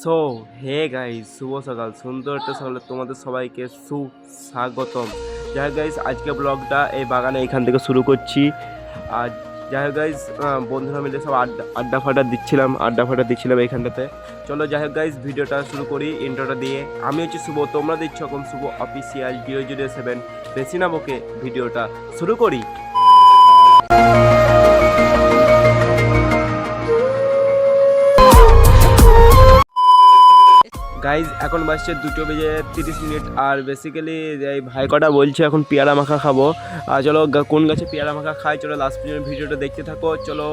So hey guys, শুভ সকাল। সুন্দর একটা সকালে তোমাদের সবাইকে সুস্বাগতম। যাই হোক গাইস, আজকে ব্লগটা এই বাগানে এখান থেকে শুরু করছি। আর যাই হোক গাইস, বন্ধুরা মিলে সব আড্ডা ফাড্ডা দিচ্ছিলাম এইখানটাতে। চলো যাই হোক গাইস, ভিডিওটা শুরু করি ইন্ট্রোটা দিয়ে। আমি হচ্ছে শুভ, তোমরা দিচ্ছ এখন শুভ অফিসিয়াল 007। বেশি না বকে, ভিডিওটা শুরু করি। গাইজ এখন বাজছে 2:30। আর বেসিক্যালি এই ভাই কটা বলছে এখন পেয়ারা মাখা খাবো। আর চলো কোন গাছে পেয়ারা মাখা খাই, চলো লাস্ট পর্যন্ত ভিডিওটা দেখতে থাকো। চলো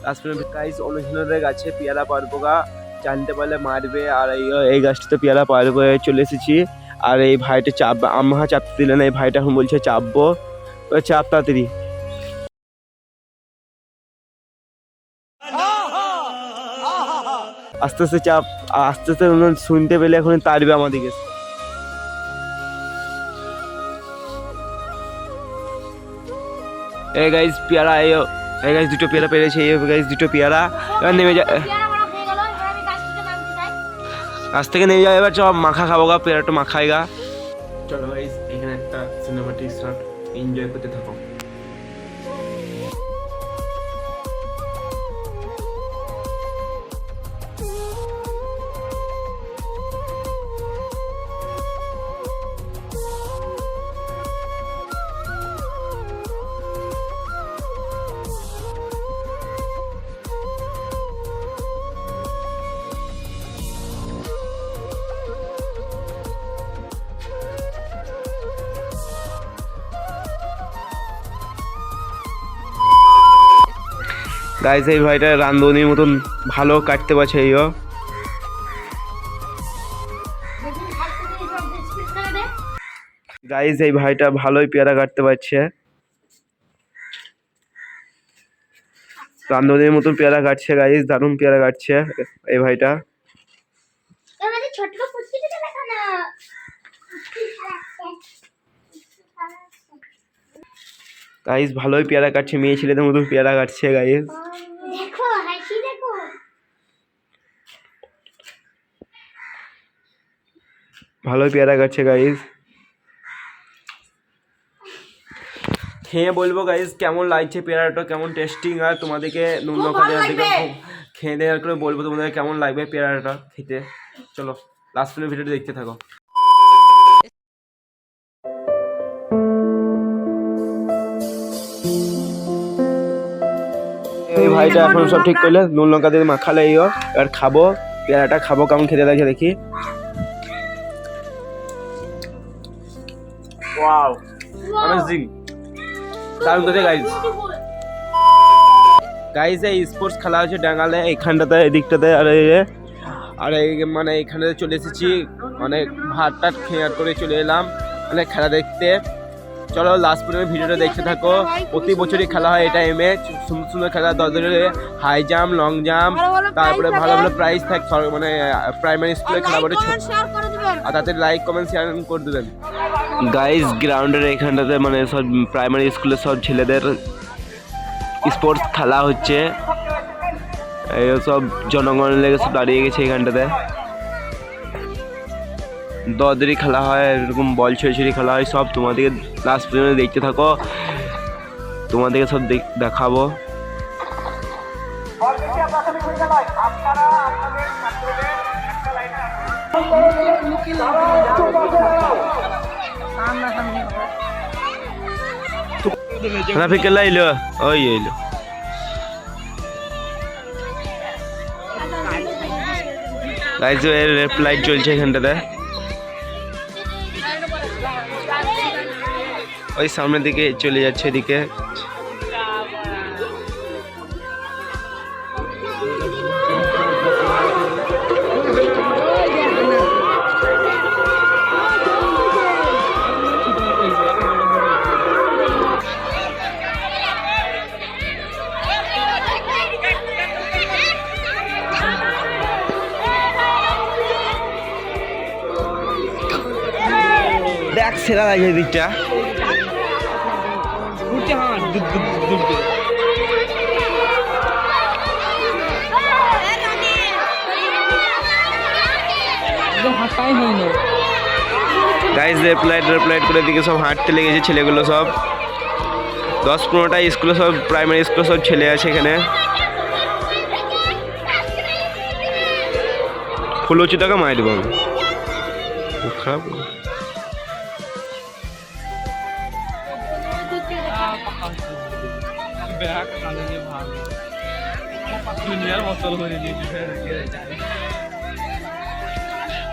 লাস্ট পর্যন্ত। গাইজ অনুশীলনের গাছে পেয়ারা পারবো গা, জানতে পারলে মারবে। আর এই গাছটাতে পেয়ারা পারবো চলে এসেছি। আর এই ভাইটা আম্মা চাপতে দিলে না, এই ভাইটা এখন বলছে চাপবো, চাপ তাড়াতাড়ি। আস্তে আস্তে চাপ, আস্তে আস্তে শুনতে পেলে এখন তাড়বে আমাদেরকে। এই গাইস পেয়ারা, এই গাইস দুটো পেয়ারা পেরেছে, এই গাইস দুটো পেয়ারা। এবার নেমে যা, গাছ থেকে নেমে যাও। এবার সব মাখা খাবো গা, পেয়ারাটা মাখাই গা। চলো গাইস, এখানে একটা সিনেমাটিক শট এনজয় করতে থাকো। গাইস এই ভাইটা রান্ধনির মতন ভালো কাটতে পারছে। গাইস এই ভাইটা ভালোই পেয়ারা কাটতে পারছে, রান্ধনির মতন পেয়ারা কাটছে। গাইস দারুণ পেয়ারা কাটছে এই ভাইটা। গাইস ভালোই পেয়ারা কাটছে, মেয়ে ছেলেদের মতন পেয়ারা কাটছে। গাইস দেখো, হাসি দেখো, ভালোই পেয়ারা কাটছে। গাইস খেয়ে বলবো গাইস কেমন লাগছে পেয়ারাটা, কেমন টেস্টিং। আর তোমাদেরকে নুন লঙ্কা দেওয়ার দিকে খেয়ে দেওয়ার করে বলবো তোমাদের কেমন লাগবে পেয়ারাটা খেতে। চলো লাস্ট পর্যন্ত ভিডিওটা দেখতে থাকো। এই ভাইটা এখন সব ঠিক করলে, নুন লঙ্কা দিয়ে মাখালে আর খাবো পেয়ারাটা, খাবো কেমন খেতে লাগছে দেখি। ওয়াও অ্যামেজিং, দারুণ কথা গাইস। গাইস এই স্পোর্টস খেলা হচ্ছে ডাঙ্গালে এইখানটাতে, এদিকটাতে। আর এই মানে এইখানে চলে এসেছি, অনেক ভাত টাট খেয়ে করে চলে এলাম মানে খেলা দেখতে। চলো লাস্ট পর্যন্ত ভিডিওটা দেখতে থাকো। প্রতি বছরই খেলা হয় এই টাইমে, সুন্দর সুন্দর খেলা, হাই জাম্প, লং জাম্প, তারপরে ভালো ভালো প্রাইজ থাকে মানে প্রাইমারি স্কুলে খেলা বলে। আর তাতে লাইক কমেন্ট শেয়ার করে দেবেন। গাইস গ্রাউন্ডের এইখানটাতে মানে সব প্রাইমারি স্কুলের সব ছেলেদের স্পোর্টস খেলা হচ্ছে। এই সব জনগণ লেগে সব দাঁড়িয়ে গেছে এখানটাতে, দদেরই খেলা হয়, এরকম বল ছড়ি খেলা হয় সব। তোমাদেরকে লাস্ট পর্যন্ত দেখতে থাকো, তোমাদেরকে সব দেখাবো। ট্রাফিক এলো, ওই এলো। গাইস রেড লাইট চলছে এখানটাতে, ওই সামনের দিকে চলে যাচ্ছে এদিকে। দেখ সেরা লাগে দিকটা। গাইস রেপ্লাইট করে দিকে সব হাঁটতে লেগেছে ছেলেগুলো সব 10-15টা স্কুলে সব প্রাইমারি স্কুলে সব ছেলে আছে এখানে ফুলুচি টাকা মাই দেবো খারাপ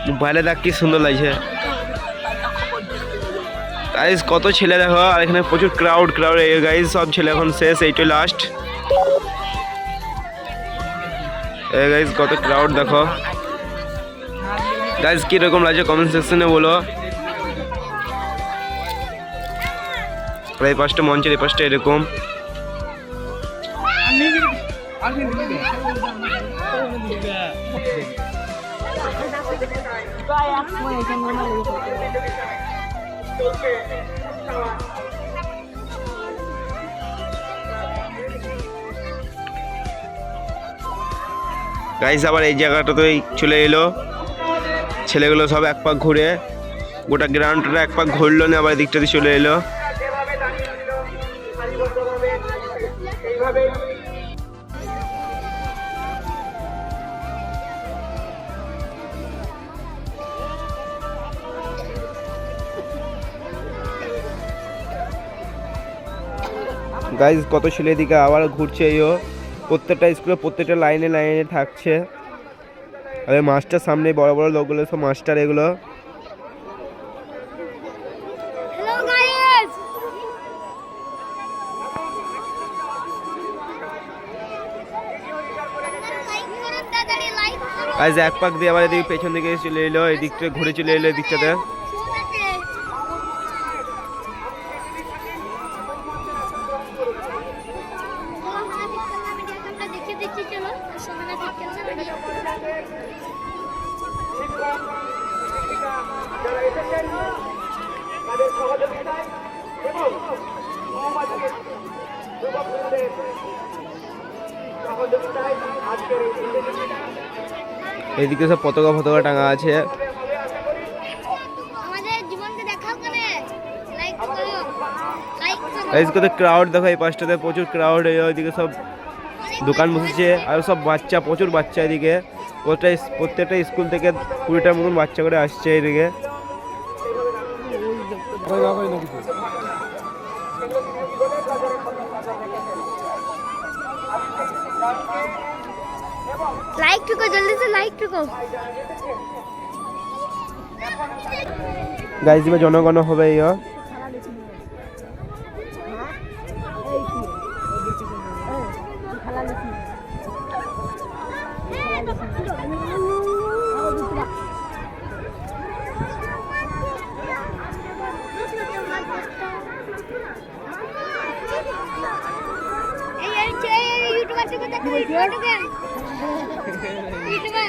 মোবাইলে দেখ কি সুন্দর লাগছে গাইস কত ছেলে দেখো আর এখানে প্রচুর ক্রাউড গাইস সব ছেলে এখন শেষ এইটাই লাস্ট গাইস কত ক্রাউড দেখো গাইস কি রকম লাগছে কমেন্ট সেকশনে বলো এই পাশটা মঞ্চের এই পাশটা এরকম গাইস আবার এই জায়গাটাতেই চলে এলো ছেলেগুলো সব এক পাক ঘুরে গোটা গ্রাউন্ডটা এক পাক ঘুরলো না আবার দিকটাতে চলে এলো গাইস কত ছেলে দিকে আবার ঘুরছে এইও প্রত্যেকটা স্কুলে প্রত্যেকটা লাইনে থাকছে আর মাস্টার সামনে বড় বড় লোকগুলো সব মাস্টার এগুলো গাইস এক পাক দিয়ে আবার এদিকে পেছন দিকে চলে এলো এই দিকটা ঘুরে চলে এলো এই দিকটাতে এইদিকে সব পতাকা টাঙা আছে ক্রাউড দেখো এই পাশটাতে প্রচুর ক্রাউড ওইদিকে সব দোকান বসেছে আর সব বাচ্চা প্রচুর বাচ্চা এদিকে প্রত্যেকটা স্কুল থেকে 20টার মতন বাচ্চা করে আসছে এদিকে लाइक ठुको जल्दी से लाइक ठुको गाइस में জনগণ হবে ইয়া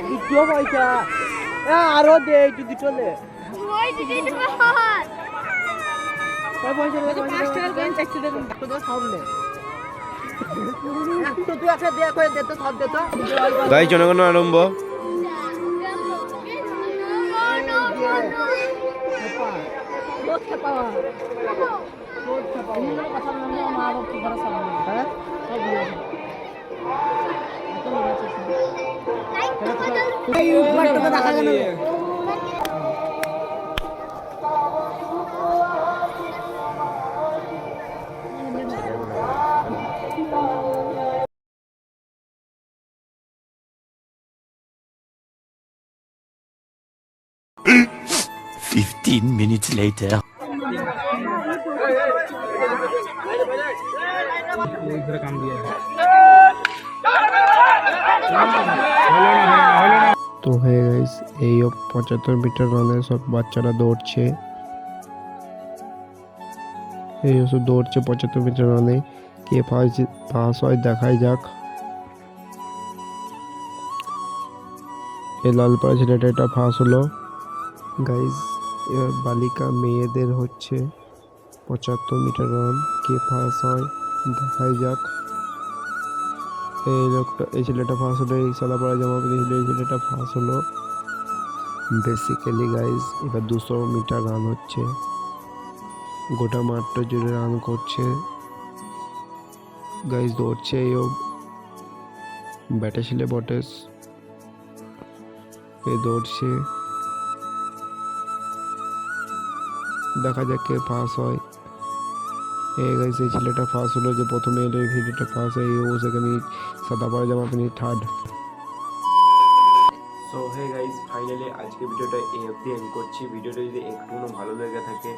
ভিডিও পয়সা আরো দে একটু দিতে দে ওই দিদি তুমি হাত কয় পয়সা দে 5 টাকা কইন 4 টাকা তো দে সব নে একটু তুই আছে দে কই দে তো সব দে তো গাইস জনগণ আরম্ভ বহুত খেপা বহুত খেপা ইনি কথা না মা বাবা কি ভরসা হ্যাঁ সব দিয়ে এই উপরটা দেখা গেল 15 minutes later. তো হয়ে গাইস এই 75 মিটার রানে সব বাচ্চারা দৌড়ছে এই সব দৌড়ছে 75 মিটার রানে কে পাস হয় দেখাই যাক এই লালপাড়া ছেলেটা এটা পাস হলো গাইস এবার বালিকা মেয়েদের হচ্ছে 75 মিটার রান কে পাস হয় দেখাই যাক এই লোকটা এই ছেলেটা পাস হলো এই সালাপাড়া জামা পরে এই ছেলেটা পাস হলো বেসিক্যালি গাইজ এবার 200 মিটার রান হচ্ছে, গোটা মাঠটা জুড়ে রান করছে গাইজ, দৌড়ছে ও ব্যাটে ছিলে বটেস, এ দৌড়ছে, দেখা যাক কে পাস হয়। এই গাইজ এই ছেলেটা ফার্স্ট হলো, যে প্রথমে এলো এই ভিডিওটা ফার্স্ট হয়, ও সেখানে সাদা পাড়া জামা পিনি থার্ড। সো হে গাইজ ফাইনালি আজকে ভিডিওটা এই অবধি এন্ড করছি। ভিডিওটা যদি একটুও ভালো লেগে থাকে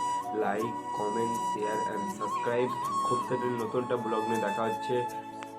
like comment share and subscribe. খুব তাড়াতাড়ি নতুনটা ব্লগ নিয়ে দেখা হচ্ছে।